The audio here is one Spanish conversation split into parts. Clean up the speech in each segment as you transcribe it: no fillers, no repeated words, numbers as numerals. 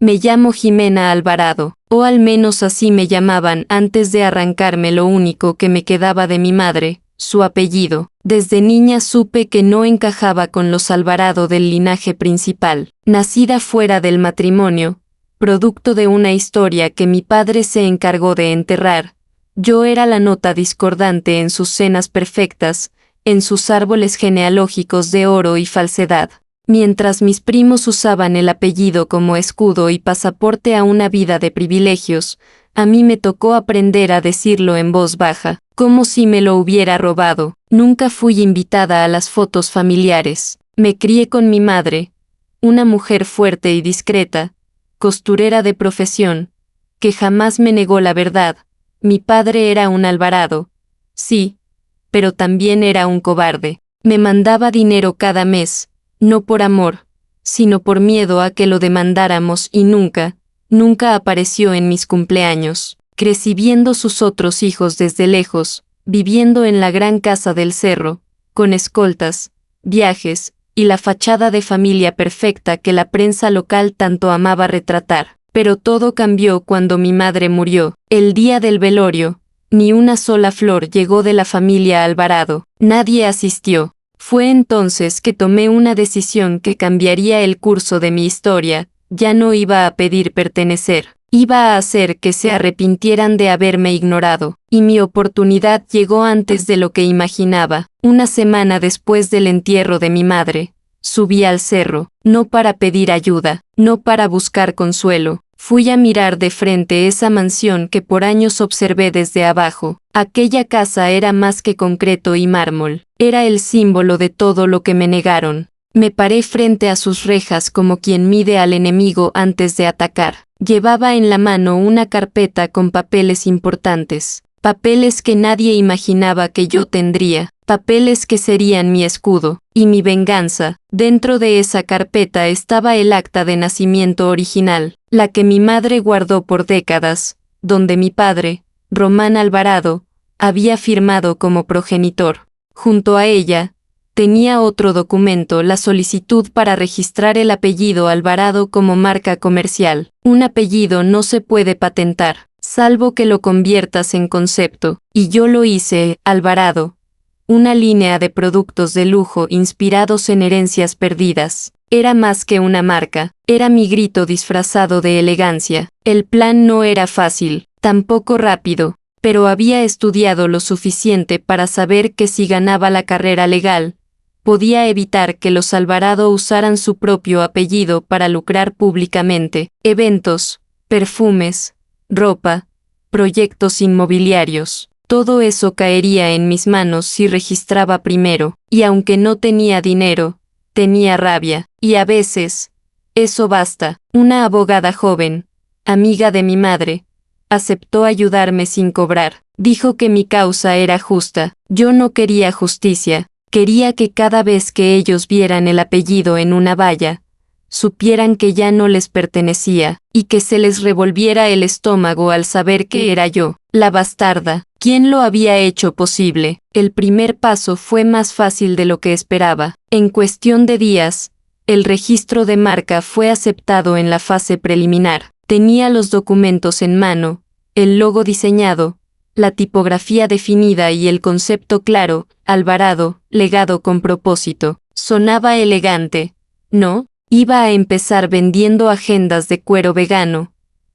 Me llamo Jimena Alvarado, o al menos así me llamaban antes de arrancarme lo único que me quedaba de mi madre, su apellido. Desde niña supe que no encajaba con los Alvarado del linaje principal. Nacida fuera del matrimonio, producto de una historia que mi padre se encargó de enterrar, yo era la nota discordante en sus cenas perfectas, en sus árboles genealógicos de oro y falsedad. Mientras mis primos usaban el apellido como escudo y pasaporte a una vida de privilegios, a mí me tocó aprender a decirlo en voz baja, como si me lo hubiera robado. Nunca fui invitada a las fotos familiares. Me crié con mi madre, una mujer fuerte y discreta, costurera de profesión, que jamás me negó la verdad. Mi padre era un Alvarado, sí, pero también era un cobarde. Me mandaba dinero cada mes, no por amor, sino por miedo a que lo demandáramos y nunca apareció en mis cumpleaños. Crecí viendo sus otros hijos desde lejos, viviendo en la gran casa del cerro, con escoltas, viajes, y la fachada de familia perfecta que la prensa local tanto amaba retratar. Pero todo cambió cuando mi madre murió. El día del velorio, ni una sola flor llegó de la familia Alvarado. Nadie asistió. Fue entonces que tomé una decisión que cambiaría el curso de mi historia. Ya no iba a pedir pertenecer. Iba a hacer que se arrepintieran de haberme ignorado. Y mi oportunidad llegó antes de lo que imaginaba. Una semana después del entierro de mi madre, subí al cerro, no para pedir ayuda, no para buscar consuelo. Fui a mirar de frente esa mansión que por años observé desde abajo. Aquella casa era más que concreto y mármol. Era el símbolo de todo lo que me negaron. Me paré frente a sus rejas como quien mide al enemigo antes de atacar. Llevaba en la mano una carpeta con papeles importantes. Papeles que nadie imaginaba que yo tendría. Papeles que serían mi escudo y mi venganza. Dentro de esa carpeta estaba el acta de nacimiento original, la que mi madre guardó por décadas, donde mi padre, Román Alvarado, había firmado como progenitor. Junto a ella, tenía otro documento, la solicitud para registrar el apellido Alvarado como marca comercial. Un apellido no se puede patentar, salvo que lo conviertas en concepto, y yo lo hice, Alvarado. Una línea de productos de lujo inspirados en herencias perdidas. Era más que una marca, era mi grito disfrazado de elegancia. El plan no era fácil, tampoco rápido, pero había estudiado lo suficiente para saber que si ganaba la carrera legal, podía evitar que los Alvarado usaran su propio apellido para lucrar públicamente. Eventos, perfumes, ropa, proyectos inmobiliarios. Todo eso caería en mis manos si registraba primero, y aunque no tenía dinero, tenía rabia, y a veces, eso basta. Una abogada joven, amiga de mi madre, aceptó ayudarme sin cobrar. Dijo que mi causa era justa. Yo no quería justicia, quería que cada vez que ellos vieran el apellido en una valla, supieran que ya no les pertenecía, y que se les revolviera el estómago al saber que era yo, la bastarda. ¿Quién lo había hecho posible? El primer paso fue más fácil de lo que esperaba. En cuestión de días, el registro de marca fue aceptado en la fase preliminar. Tenía los documentos en mano, el logo diseñado, la tipografía definida y el concepto claro, Alvarado, legado con propósito. Sonaba elegante, ¿no? Iba a empezar vendiendo agendas de cuero vegano,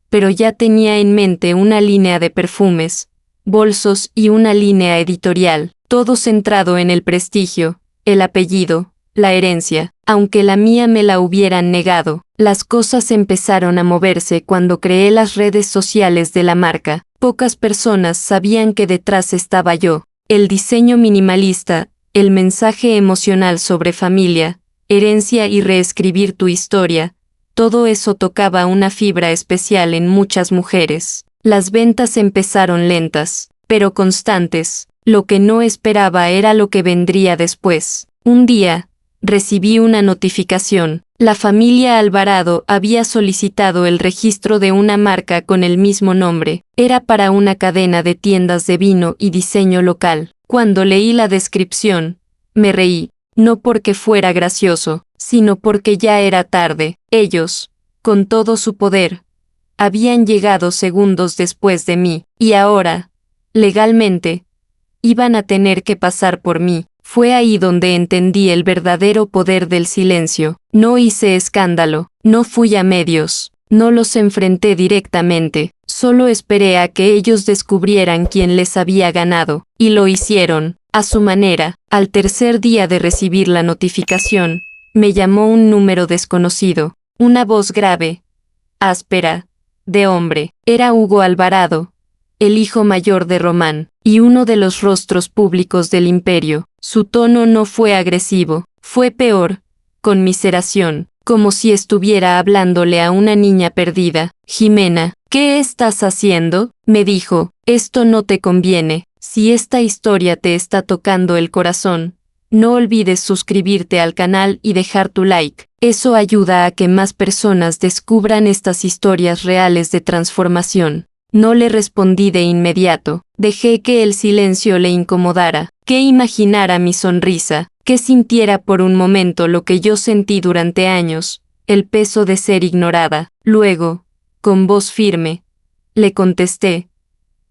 pero ya tenía en mente una línea de perfumes, bolsos y una línea editorial, todo centrado en el prestigio, el apellido, la herencia. Aunque la mía me la hubieran negado, las cosas empezaron a moverse cuando creé las redes sociales de la marca. Pocas personas sabían que detrás estaba yo. El diseño minimalista, el mensaje emocional sobre familia, herencia y reescribir tu historia, todo eso tocaba una fibra especial en muchas mujeres. Las ventas empezaron lentas, pero constantes. Lo que no esperaba era lo que vendría después. Un día, recibí una notificación. La familia Alvarado había solicitado el registro de una marca con el mismo nombre. Era para una cadena de tiendas de vino y diseño local. Cuando leí la descripción, me reí, no porque fuera gracioso, sino porque ya era tarde. Ellos, con todo su poder. Habían llegado segundos después de mí, y ahora, legalmente, iban a tener que pasar por mí. Fue ahí donde entendí el verdadero poder del silencio. No hice escándalo, no fui a medios, no los enfrenté directamente, solo esperé a que ellos descubrieran quién les había ganado, y lo hicieron, a su manera. Al tercer día de recibir la notificación, me llamó un número desconocido, una voz grave, áspera, de hombre. Era Hugo Alvarado, el hijo mayor de Román, y uno de los rostros públicos del imperio. Su tono no fue agresivo, fue peor, conmiseración, como si estuviera hablándole a una niña perdida. Jimena, ¿qué estás haciendo?, me dijo, esto no te conviene. Si esta historia te está tocando el corazón, no olvides suscribirte al canal y dejar tu like. Eso ayuda a que más personas descubran estas historias reales de transformación. No le respondí de inmediato, dejé que el silencio le incomodara, que imaginara mi sonrisa, que sintiera por un momento lo que yo sentí durante años, el peso de ser ignorada. Luego, con voz firme, le contesté,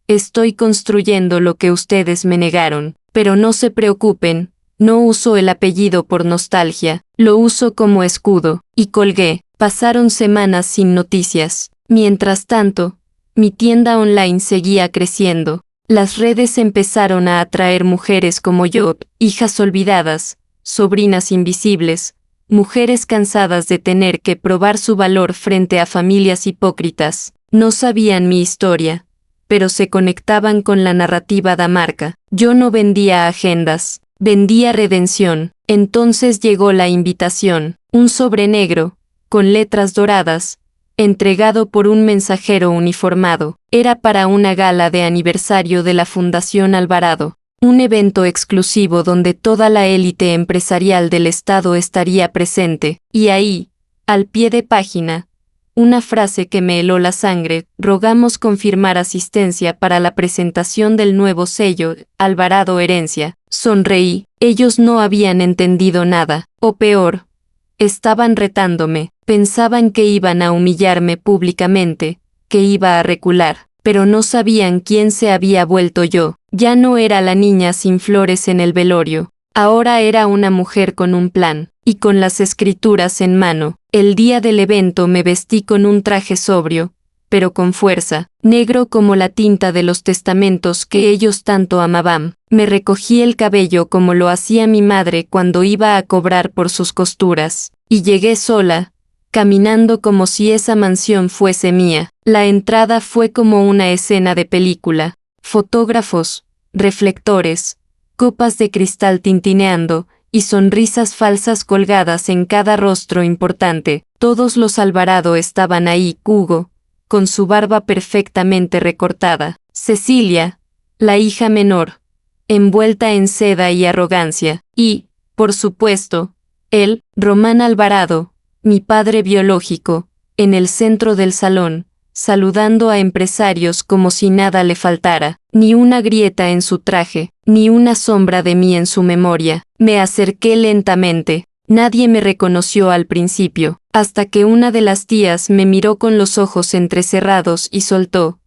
estoy construyendo lo que ustedes me negaron, pero no se preocupen, no uso el apellido por nostalgia, lo uso como escudo, y colgué. Pasaron semanas sin noticias. Mientras tanto, mi tienda online seguía creciendo. Las redes empezaron a atraer mujeres como yo, hijas olvidadas, sobrinas invisibles, mujeres cansadas de tener que probar su valor frente a familias hipócritas. No sabían mi historia, pero se conectaban con la narrativa de marca. Yo no vendía agendas, vendía redención. Entonces llegó la invitación, un sobre negro, con letras doradas, entregado por un mensajero uniformado. Era para una gala de aniversario de la Fundación Alvarado, un evento exclusivo donde toda la élite empresarial del estado estaría presente, y ahí, al pie de página, una frase que me heló la sangre: rogamos confirmar asistencia para la presentación del nuevo sello, Alvarado Herencia. Sonreí, ellos no habían entendido nada, o peor, estaban retándome, pensaban que iban a humillarme públicamente, que iba a recular, pero no sabían quién se había vuelto yo. Ya no era la niña sin flores en el velorio, ahora era una mujer con un plan, y con las escrituras en mano. El día del evento me vestí con un traje sobrio, pero con fuerza, negro como la tinta de los testamentos que ellos tanto amaban. Me recogí el cabello como lo hacía mi madre cuando iba a cobrar por sus costuras, y llegué sola, caminando como si esa mansión fuese mía. La entrada fue como una escena de película, fotógrafos, reflectores, copas de cristal tintineando, y sonrisas falsas colgadas en cada rostro importante. Todos los Alvarado estaban ahí. Hugo, con su barba perfectamente recortada. Cecilia, la hija menor, envuelta en seda y arrogancia. Y, por supuesto, él, Román Alvarado, mi padre biológico, en el centro del salón, saludando a empresarios como si nada le faltara, ni una grieta en su traje, ni una sombra de mí en su memoria. Me acerqué lentamente. Nadie me reconoció al principio, hasta que una de las tías me miró con los ojos entrecerrados y soltó,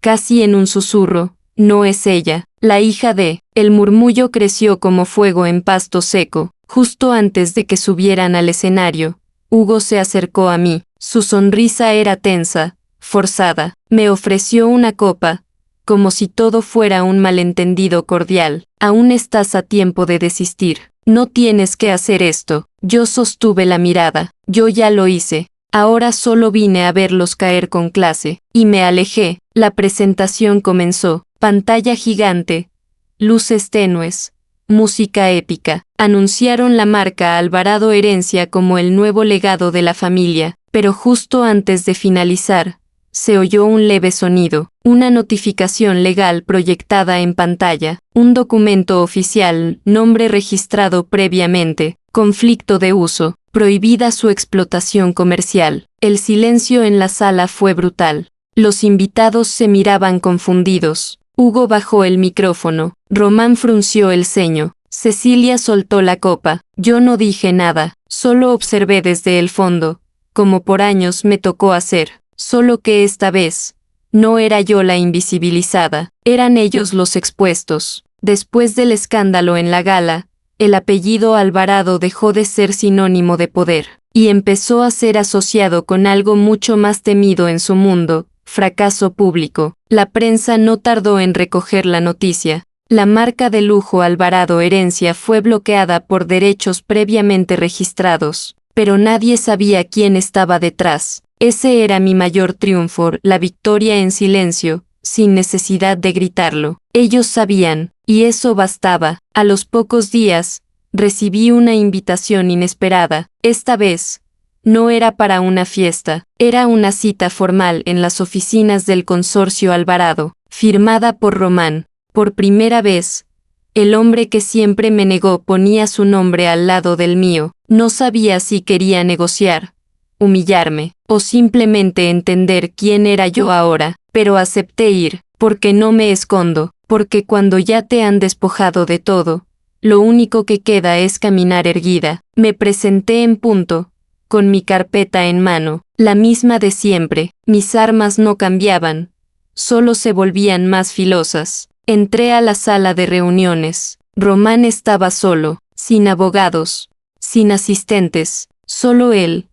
casi en un susurro, no es ella, la hija de... El murmullo creció como fuego en pasto seco. Justo antes de que subieran al escenario, Hugo se acercó a mí. Su sonrisa era tensa, forzada. Me ofreció una copa, como si todo fuera un malentendido cordial. Aún estás a tiempo de desistir. No tienes que hacer esto. Yo sostuve la mirada. Yo ya lo hice. Ahora solo vine a verlos caer con clase. Y me alejé. La presentación comenzó. Pantalla gigante. Luces tenues. Música épica. Anunciaron la marca Alvarado Herencia como el nuevo legado de la familia. Pero justo antes de finalizar, se oyó un leve sonido, una notificación legal proyectada en pantalla, un documento oficial, nombre registrado previamente, conflicto de uso, prohibida su explotación comercial. El silencio en la sala fue brutal. Los invitados se miraban confundidos. Hugo bajó el micrófono, Román frunció el ceño, Cecilia soltó la copa. Yo no dije nada, solo observé desde el fondo, como por años me tocó hacer, solo que esta vez, no era yo la invisibilizada, eran ellos los expuestos. Después del escándalo en la gala, el apellido Alvarado dejó de ser sinónimo de poder, y empezó a ser asociado con algo mucho más temido en su mundo, fracaso público. La prensa no tardó en recoger la noticia. La marca de lujo Alvarado Herencia fue bloqueada por derechos previamente registrados, pero nadie sabía quién estaba detrás. Ese era mi mayor triunfo, la victoria en silencio, sin necesidad de gritarlo. Ellos sabían, y eso bastaba. A los pocos días, recibí una invitación inesperada. Esta vez, no era para una fiesta, era una cita formal en las oficinas del Consorcio Alvarado, firmada por Román. Por primera vez, el hombre que siempre me negó ponía su nombre al lado del mío. No sabía si quería negociar, humillarme, o simplemente entender quién era yo ahora, pero acepté ir, porque no me escondo, porque cuando ya te han despojado de todo, lo único que queda es caminar erguida. Me presenté en punto, con mi carpeta en mano, la misma de siempre. Mis armas no cambiaban, solo se volvían más filosas. Entré a la sala de reuniones. Román estaba solo, sin abogados, sin asistentes, solo él,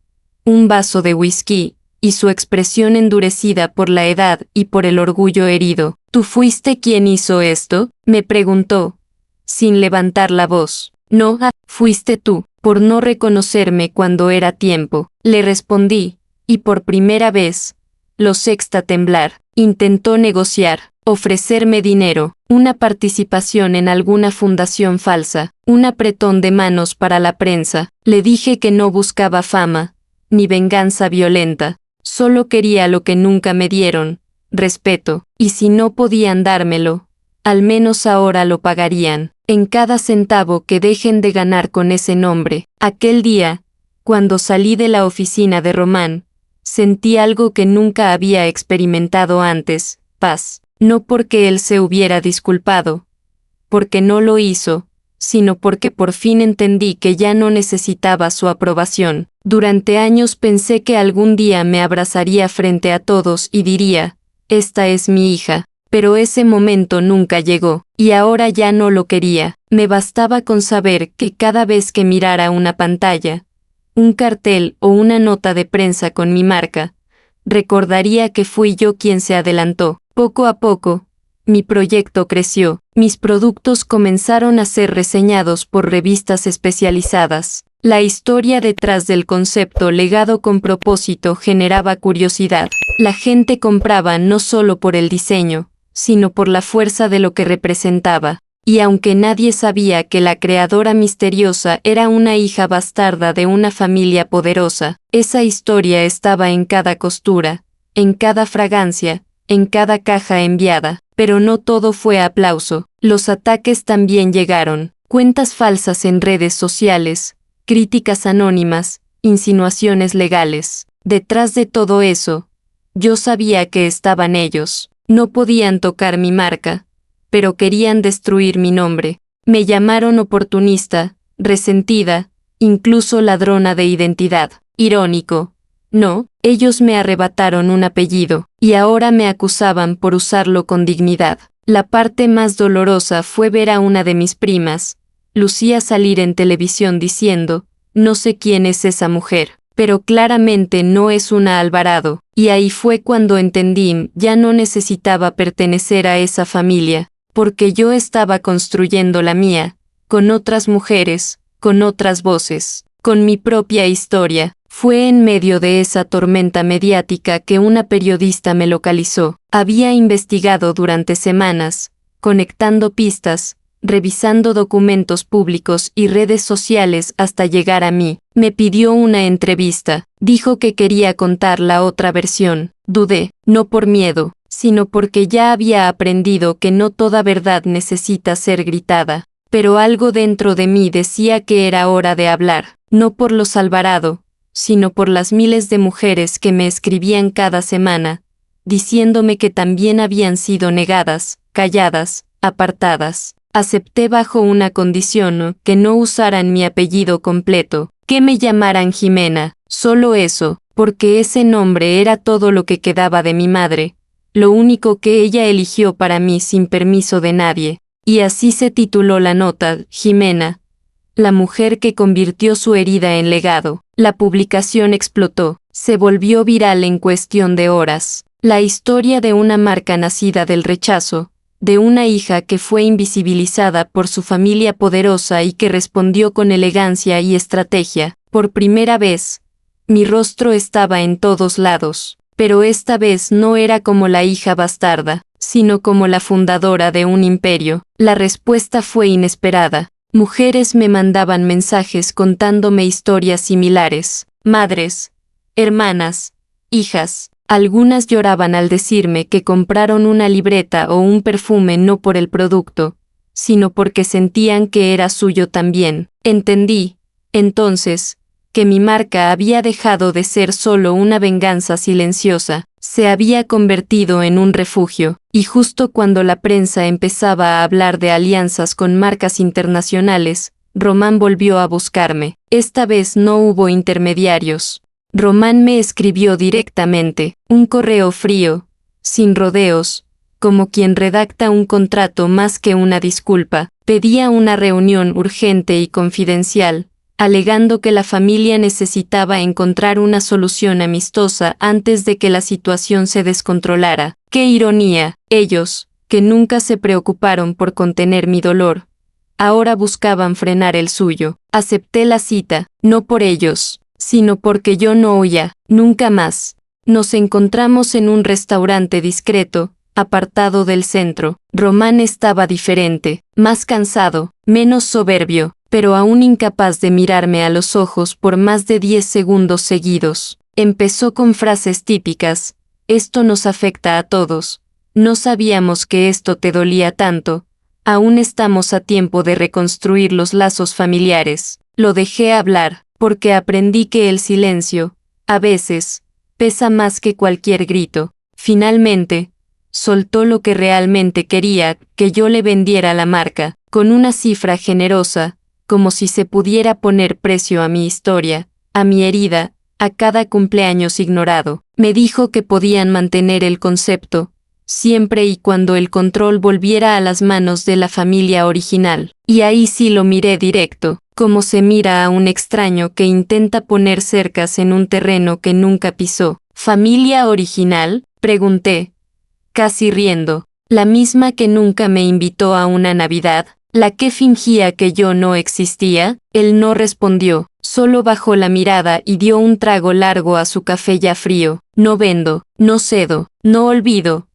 un vaso de whisky, y su expresión endurecida por la edad y por el orgullo herido. ¿Tú fuiste quien hizo esto?, me preguntó, sin levantar la voz. No, fuiste tú, por no reconocerme cuando era tiempo, le respondí, y por primera vez, lo sexta temblar. Intentó negociar, ofrecerme dinero, una participación en alguna fundación falsa, un apretón de manos para la prensa. Le dije que no buscaba fama, ni venganza violenta, solo quería lo que nunca me dieron, respeto, y si no podían dármelo, al menos ahora lo pagarían, en cada centavo que dejen de ganar con ese nombre. Aquel día, cuando salí de la oficina de Román, sentí algo que nunca había experimentado antes, paz, no porque él se hubiera disculpado, porque no lo hizo, sino porque por fin entendí que ya no necesitaba su aprobación. Durante años pensé que algún día me abrazaría frente a todos y diría, esta es mi hija, pero ese momento nunca llegó, y ahora ya no lo quería. Me bastaba con saber que cada vez que mirara una pantalla, un cartel o una nota de prensa con mi marca, recordaría que fui yo quien se adelantó. Poco a poco, mi proyecto creció, mis productos comenzaron a ser reseñados por revistas especializadas. La historia detrás del concepto legado con propósito generaba curiosidad. La gente compraba no solo por el diseño, sino por la fuerza de lo que representaba. Y aunque nadie sabía que la creadora misteriosa era una hija bastarda de una familia poderosa, esa historia estaba en cada costura, en cada fragancia, en cada caja enviada. Pero no todo fue aplauso. Los ataques también llegaron. Cuentas falsas en redes sociales, críticas anónimas, insinuaciones legales. Detrás de todo eso, yo sabía que estaban ellos. No podían tocar mi marca, pero querían destruir mi nombre. Me llamaron oportunista, resentida, incluso ladrona de identidad. Irónico. No, ellos me arrebataron un apellido, y ahora me acusaban por usarlo con dignidad. La parte más dolorosa fue ver a una de mis primas, Lucía, salir en televisión diciendo, no sé quién es esa mujer, pero claramente no es una Alvarado, y ahí fue cuando entendí, ya no necesitaba pertenecer a esa familia, porque yo estaba construyendo la mía, con otras mujeres, con otras voces, con mi propia historia. Fue en medio de esa tormenta mediática que una periodista me localizó. Había investigado durante semanas, conectando pistas, revisando documentos públicos y redes sociales hasta llegar a mí. Me pidió una entrevista. Dijo que quería contar la otra versión. Dudé, no por miedo, sino porque ya había aprendido que no toda verdad necesita ser gritada. Pero algo dentro de mí decía que era hora de hablar, no por los Alvarado, sino por las miles de mujeres que me escribían cada semana, diciéndome que también habían sido negadas, calladas, apartadas. Acepté bajo una condición, que no usaran mi apellido completo, que me llamaran Jimena, solo eso. porque ese nombre era todo lo que quedaba de mi madre, lo único que ella eligió para mí sin permiso de nadie. Y así se tituló la nota, Jimena, la mujer que convirtió su herida en legado. La publicación explotó, se volvió viral en cuestión de horas. La historia de una marca nacida del rechazo, de una hija que fue invisibilizada por su familia poderosa y que respondió con elegancia y estrategia. Por primera vez, mi rostro estaba en todos lados, pero esta vez no era como la hija bastarda, sino como la fundadora de un imperio. La respuesta fue inesperada. Mujeres me mandaban mensajes contándome historias similares. Madres, hermanas, hijas. Algunas lloraban al decirme que compraron una libreta o un perfume no por el producto, sino porque sentían que era suyo también. Entendí, entonces, que mi marca había dejado de ser solo una venganza silenciosa, se había convertido en un refugio, y justo cuando la prensa empezaba a hablar de alianzas con marcas internacionales, Román volvió a buscarme. Esta vez no hubo intermediarios. Román me escribió directamente, un correo frío, sin rodeos, como quien redacta un contrato más que una disculpa. Pedía una reunión urgente y confidencial, alegando que la familia necesitaba encontrar una solución amistosa antes de que la situación se descontrolara. ¡Qué ironía! Ellos, que nunca se preocuparon por contener mi dolor, ahora buscaban frenar el suyo. Acepté la cita, no por ellos, sino porque yo no huía, nunca más. Nos encontramos en un restaurante discreto, apartado del centro. Román estaba diferente, más cansado, menos soberbio, pero aún incapaz de mirarme a los ojos por más de 10 segundos seguidos. Empezó con frases típicas: esto nos afecta a todos, no sabíamos que esto te dolía tanto, aún estamos a tiempo de reconstruir los lazos familiares. Lo dejé hablar, porque aprendí que el silencio, a veces, pesa más que cualquier grito. Finalmente, soltó lo que realmente quería, que yo le vendiera la marca, con una cifra generosa, como si se pudiera poner precio a mi historia, a mi herida, a cada cumpleaños ignorado. Me dijo que podían mantener el concepto, siempre y cuando el control volviera a las manos de la familia original. Y ahí sí lo miré directo, como se mira a un extraño que intenta poner cercas en un terreno que nunca pisó. ¿Familia original?, pregunté, casi riendo. La misma que nunca me invitó a una Navidad, la que fingía que yo no existía. Él no respondió, solo bajó la mirada y dio un trago largo a su café ya frío. No vendo, no cedo, no olvido,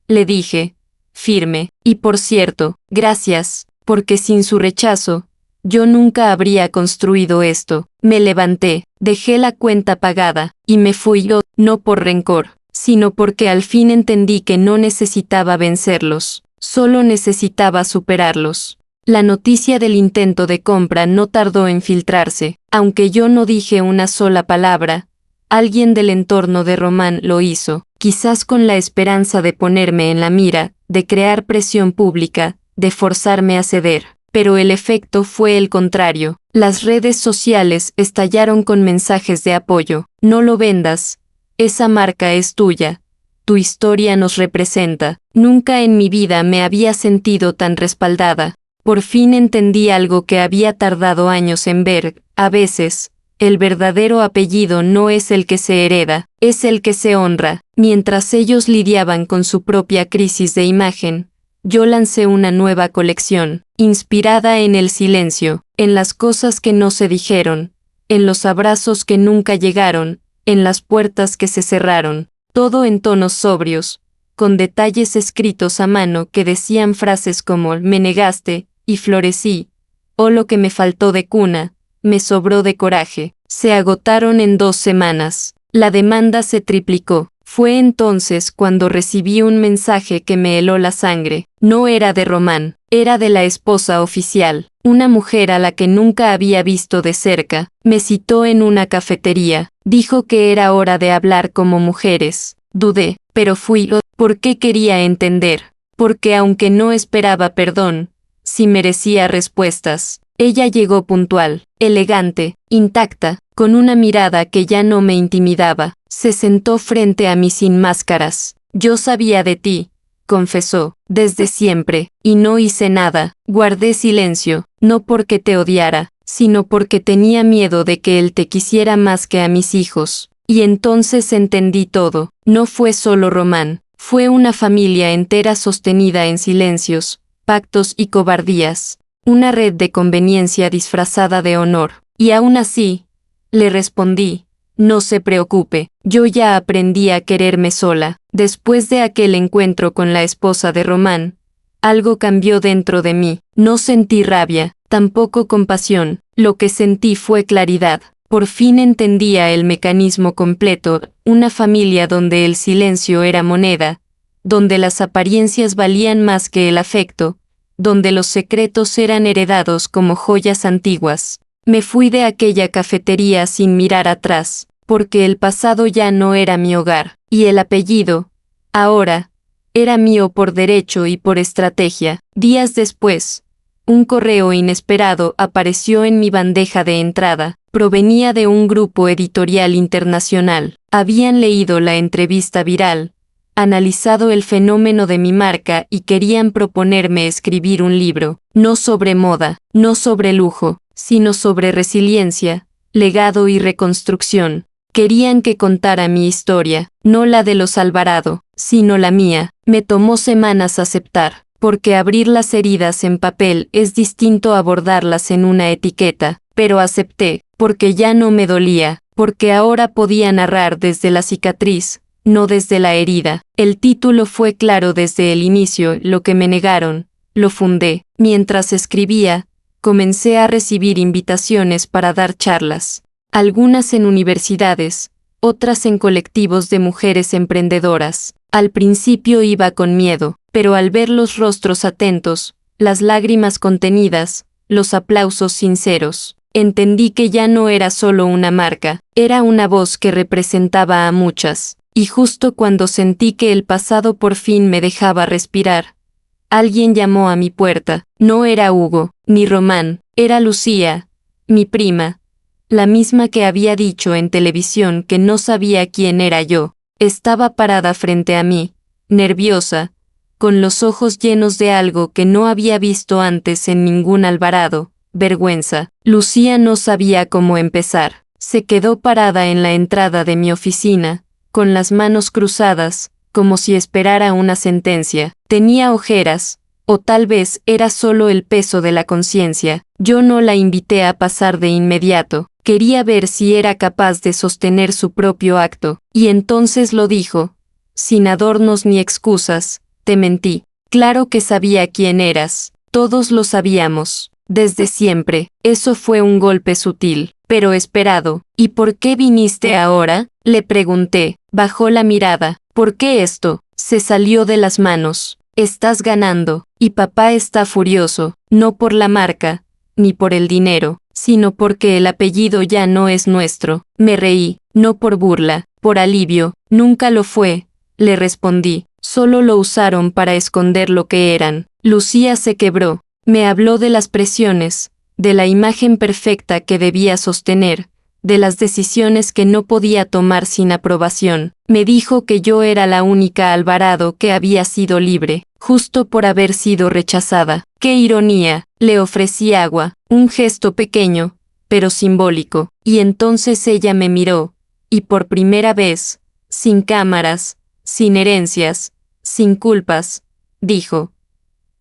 le dije, firme. Y por cierto, gracias, porque sin su rechazo, yo nunca habría construido esto. Me levanté, dejé la cuenta pagada, y me fui yo, no por rencor, sino porque al fin entendí que no necesitaba vencerlos, solo necesitaba superarlos. La noticia del intento de compra no tardó en filtrarse. Aunque yo no dije una sola palabra, alguien del entorno de Román lo hizo, quizás con la esperanza de ponerme en la mira, de crear presión pública, de forzarme a ceder. Pero el efecto fue el contrario. Las redes sociales estallaron con mensajes de apoyo. No lo vendas. Esa marca es tuya. Tu historia nos representa. Nunca en mi vida me había sentido tan respaldada. Por fin entendí algo que había tardado años en ver. A veces, el verdadero apellido no es el que se hereda, es el que se honra. Mientras ellos lidiaban con su propia crisis de imagen, yo lancé una nueva colección, inspirada en el silencio, en las cosas que no se dijeron, en los abrazos que nunca llegaron, en las puertas que se cerraron, todo en tonos sobrios, con detalles escritos a mano que decían frases como «me negaste» y «florecí», o «lo que me faltó de cuna, me sobró de coraje». Se agotaron en 2 semanas. La demanda se triplicó. Fue entonces cuando recibí un mensaje que me heló la sangre. No era de Román, era de la esposa oficial, una mujer a la que nunca había visto de cerca. Me citó en una cafetería. Dijo que era hora de hablar como mujeres. Dudé, pero fui. ¿Por qué quería entender? Porque aunque no esperaba perdón, sí merecía respuestas. Ella llegó puntual, elegante, intacta, con una mirada que ya no me intimidaba. Se sentó frente a mí sin máscaras. Yo sabía de ti, confesó, desde siempre, y no hice nada. Guardé silencio, no porque te odiara, sino porque tenía miedo de que él te quisiera más que a mis hijos. Y entonces entendí todo. No fue solo Román, fue una familia entera sostenida en silencios, pactos y cobardías. Una red de conveniencia disfrazada de honor. Y aún así, le respondí, no se preocupe, yo ya aprendí a quererme sola. Después de aquel encuentro con la esposa de Román, algo cambió dentro de mí. No sentí rabia, tampoco compasión. Lo que sentí fue claridad. Por fin entendía el mecanismo completo, una familia donde el silencio era moneda, donde las apariencias valían más que el afecto, donde los secretos eran heredados como joyas antiguas. Me fui de aquella cafetería sin mirar atrás, porque el pasado ya no era mi hogar, y el apellido, ahora, era mío por derecho y por estrategia. Días después, un correo inesperado apareció en mi bandeja de entrada. Provenía de un grupo editorial internacional. Habían leído la entrevista viral, analizado el fenómeno de mi marca y querían proponerme escribir un libro, no sobre moda, no sobre lujo, sino sobre resiliencia, legado y reconstrucción. Querían que contara mi historia, no la de los Alvarado, sino la mía. Me tomó semanas aceptar, porque abrir las heridas en papel es distinto a abordarlas en una etiqueta, pero acepté, porque ya no me dolía, porque ahora podía narrar desde la cicatriz, no desde la herida. El título fue claro desde el inicio, lo que me negaron, lo fundé. Mientras escribía, comencé a recibir invitaciones para dar charlas, algunas en universidades, otras en colectivos de mujeres emprendedoras. Al principio iba con miedo, pero al ver los rostros atentos, las lágrimas contenidas, los aplausos sinceros, entendí que ya no era solo una marca, era una voz que representaba a muchas. Y justo cuando sentí que el pasado por fin me dejaba respirar, alguien llamó a mi puerta. No era Hugo, ni Román, era Lucía, mi prima, la misma que había dicho en televisión que no sabía quién era yo. Estaba parada frente a mí, nerviosa, con los ojos llenos de algo que no había visto antes en ningún Alvarado, vergüenza. Lucía no sabía cómo empezar. Se quedó parada en la entrada de mi oficina, con las manos cruzadas, como si esperara una sentencia. Tenía ojeras, o tal vez era solo el peso de la conciencia. Yo no la invité a pasar de inmediato. Quería ver si era capaz de sostener su propio acto, y entonces lo dijo, sin adornos ni excusas, te mentí. Claro que sabía quién eras, todos lo sabíamos, desde siempre. Eso fue un golpe sutil, pero esperado. ¿Y por qué viniste ahora?, le pregunté. Bajó la mirada. ¿Por qué esto? Se salió de las manos. Estás ganando, y papá está furioso, no por la marca, ni por el dinero, sino porque el apellido ya no es nuestro. Me reí, no por burla, por alivio. Nunca lo fue, le respondí. Solo lo usaron para esconder lo que eran. Lucía se quebró. Me habló de las presiones, de la imagen perfecta que debía sostener, de las decisiones que no podía tomar sin aprobación. Me dijo que yo era la única Alvarado que había sido libre, justo por haber sido rechazada. ¡Qué ironía! Le ofrecí agua, un gesto pequeño, pero simbólico. Y entonces ella me miró, y por primera vez, sin cámaras, sin herencias, sin culpas, dijo: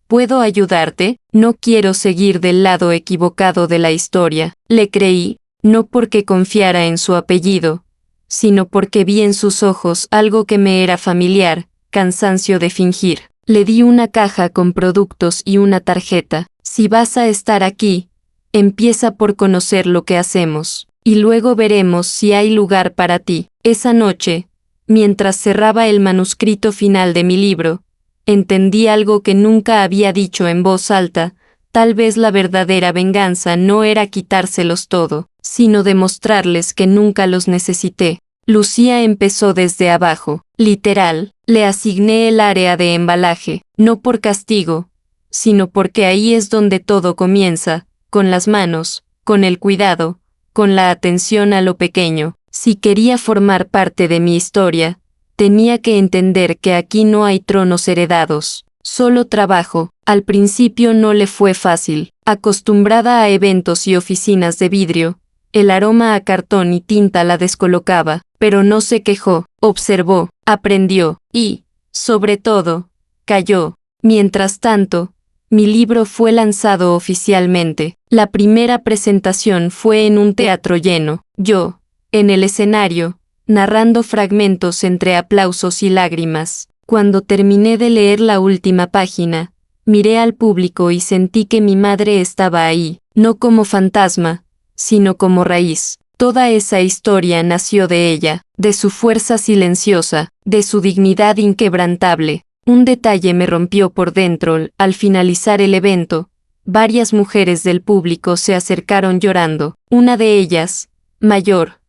¿puedo ayudarte? No quiero seguir del lado equivocado de la historia. Le creí, no porque confiara en su apellido, sino porque vi en sus ojos algo que me era familiar, cansancio de fingir. Le di una caja con productos y una tarjeta. Si vas a estar aquí, empieza por conocer lo que hacemos, y luego veremos si hay lugar para ti. Esa noche, mientras cerraba el manuscrito final de mi libro, entendí algo que nunca había dicho en voz alta. Tal vez la verdadera venganza no era quitárselos todo, sino demostrarles que nunca los necesité. Lucía empezó desde abajo, literal. Le asigné el área de embalaje, no por castigo, sino porque ahí es donde todo comienza, con las manos, con el cuidado, con la atención a lo pequeño. Si quería formar parte de mi historia, tenía que entender que aquí no hay tronos heredados, solo trabajo. Al principio no le fue fácil. Acostumbrada a eventos y oficinas de vidrio, el aroma a cartón y tinta la descolocaba, pero no se quejó, observó, aprendió y, sobre todo, cayó. Mientras tanto, mi libro fue lanzado oficialmente. La primera presentación fue en un teatro lleno, yo, en el escenario, narrando fragmentos entre aplausos y lágrimas. Cuando terminé de leer la última página, miré al público y sentí que mi madre estaba ahí, no como fantasma, sino como raíz. Toda esa historia nació de ella, de su fuerza silenciosa, de su dignidad inquebrantable. Un detalle me rompió por dentro. Al finalizar el evento, varias mujeres del público se acercaron llorando. Una de ellas, mayor,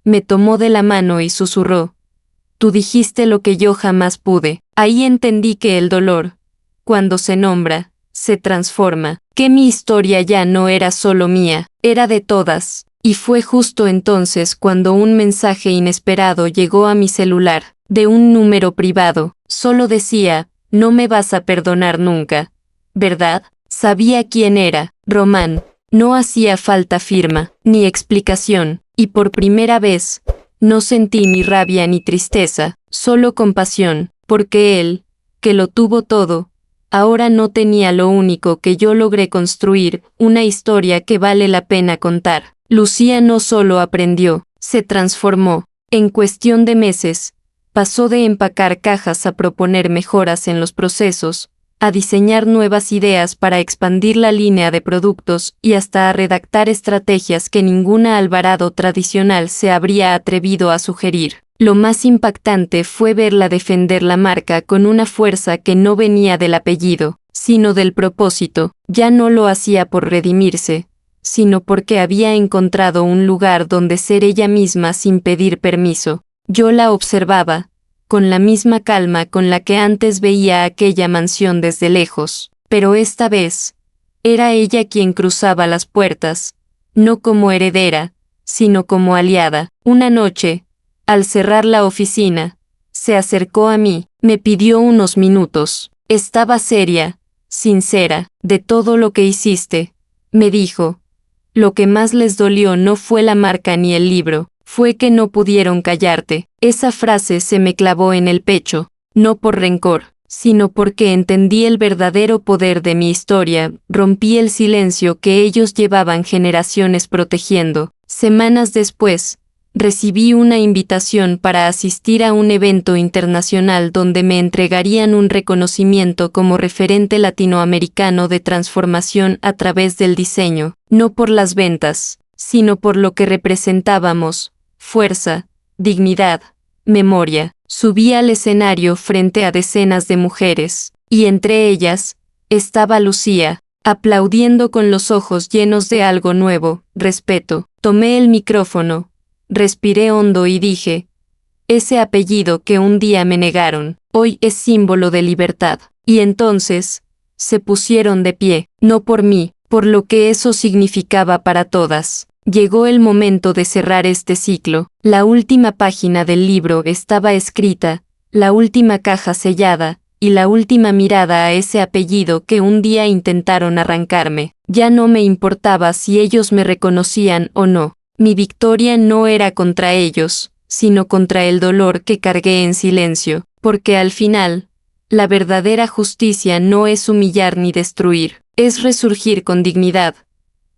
me tomó de la mano y susurró: «Tú dijiste lo que yo jamás pude». Ahí entendí que el dolor, cuando se nombra, se transforma, que mi historia ya no era solo mía, era de todas. Y fue justo entonces cuando un mensaje inesperado llegó a mi celular, de un número privado. Solo decía: «No me vas a perdonar nunca, ¿verdad?». Sabía quién era, Román. No hacía falta firma, ni explicación, y por primera vez, no sentí ni rabia ni tristeza, solo compasión, porque él, que lo tuvo todo, ahora no tenía lo único que yo logré construir, una historia que vale la pena contar. Lucía no solo aprendió, se transformó. En cuestión de meses, pasó de empacar cajas a proponer mejoras en los procesos, a diseñar nuevas ideas para expandir la línea de productos y hasta a redactar estrategias que ninguna Alvarado tradicional se habría atrevido a sugerir. Lo más impactante fue verla defender la marca con una fuerza que no venía del apellido, sino del propósito. Ya no lo hacía por redimirse, sino porque había encontrado un lugar donde ser ella misma sin pedir permiso. Yo la observaba, con la misma calma con la que antes veía aquella mansión desde lejos, pero esta vez, era ella quien cruzaba las puertas, no como heredera, sino como aliada. Una noche, al cerrar la oficina, se acercó a mí, me pidió unos minutos. Estaba seria, sincera. «De todo lo que hiciste», me dijo, «lo que más les dolió no fue la marca ni el libro, fue que no pudieron callarte». Esa frase se me clavó en el pecho, no por rencor, sino porque entendí el verdadero poder de mi historia. Rompí el silencio que ellos llevaban generaciones protegiendo. Semanas después, recibí una invitación para asistir a un evento internacional donde me entregarían un reconocimiento como referente latinoamericano de transformación a través del diseño, no por las ventas, sino por lo que representábamos: fuerza, dignidad, memoria. Subí al escenario frente a decenas de mujeres, y entre ellas, estaba Lucía, aplaudiendo con los ojos llenos de algo nuevo, respeto. Tomé el micrófono, respiré hondo y dije: «Ese apellido que un día me negaron, hoy es símbolo de libertad». Y entonces, se pusieron de pie, no por mí, por lo que eso significaba para todas. Llegó el momento de cerrar este ciclo. La última página del libro estaba escrita, la última caja sellada, y la última mirada a ese apellido que un día intentaron arrancarme. Ya no me importaba si ellos me reconocían o no. Mi victoria no era contra ellos, sino contra el dolor que cargué en silencio, porque al final, la verdadera justicia no es humillar ni destruir, es resurgir con dignidad,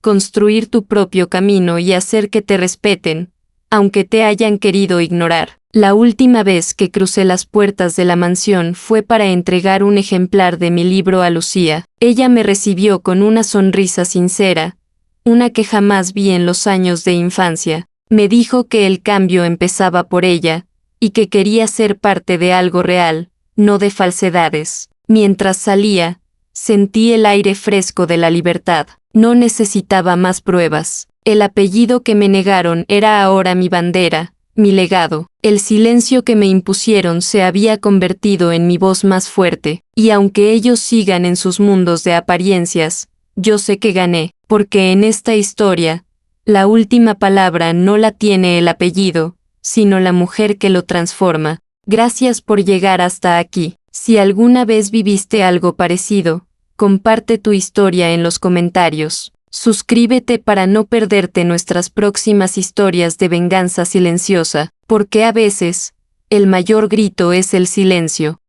construir tu propio camino y hacer que te respeten, aunque te hayan querido ignorar. La última vez que crucé las puertas de la mansión fue para entregar un ejemplar de mi libro a Lucía. Ella me recibió con una sonrisa sincera, una que jamás vi en los años de infancia. Me dijo que el cambio empezaba por ella, y que quería ser parte de algo real, no de falsedades. Mientras salía, sentí el aire fresco de la libertad. No necesitaba más pruebas. El apellido que me negaron era ahora mi bandera, mi legado. El silencio que me impusieron se había convertido en mi voz más fuerte, y aunque ellos sigan en sus mundos de apariencias, yo sé que gané. porque en esta historia, la última palabra no la tiene el apellido, sino la mujer que lo transforma. Gracias por llegar hasta aquí. Si alguna vez viviste algo parecido, comparte tu historia en los comentarios. Suscríbete para no perderte nuestras próximas historias de venganza silenciosa, porque a veces, el mayor grito es el silencio.